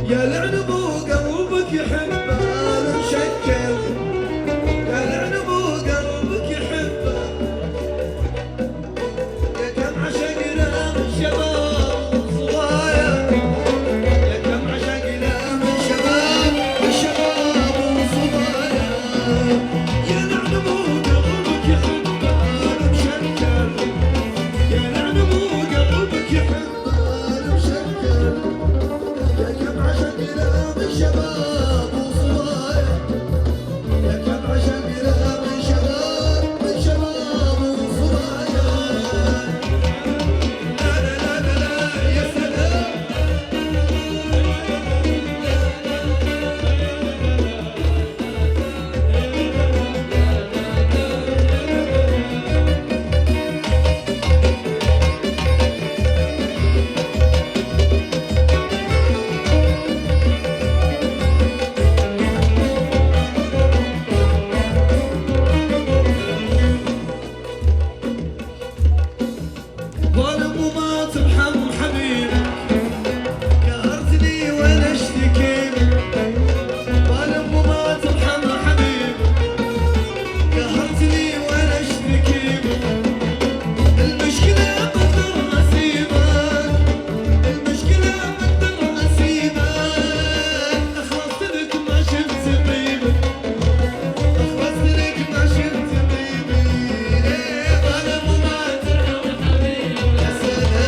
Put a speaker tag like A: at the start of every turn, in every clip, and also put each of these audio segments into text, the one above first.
A: يا العنب وقلبك يحبه المشكل، يا العنب وقلبك يحبه، يا كم عشقنا من شباب وصبايا، يا كم عشقنا من شباب وصبايا، يا العنب وقلبك يحبه المشكل، يا العنب وقلبك يحبه المشكل، يا كم عشقنا من شباب وصبايا، يا كم عشقنا من شباب وصبايا، لا لا لا لا لا يا سلام. ظالم وما ترحم حبيبك، قهرتني وانا اشتكي لك، ظالم وما ترحم حبيبك، قهرتني وانا اشتكي لك، المشكلة بقدر اسيبك، المشكلة بقدر اسيبك، اخلصت لك ما شفت طيبك، اخلصت لك ما شفت طيبك، ظالم وما ترحم يا سلام.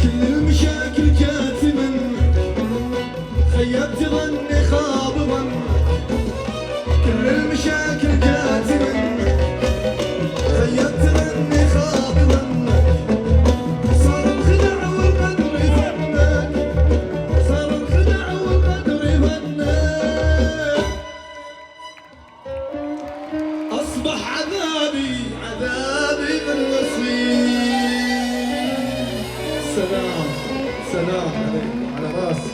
A: كل المشاكل جات منك، خيبت ظني خاب ظنك، كل المشاكل جات منك، خيبت ظني خاب ظنك، صار الخدع والغدر يفنك، صار الخدع والغدر يفنك، أصبح عذابي من نصيب. سلام عليكم، على راسي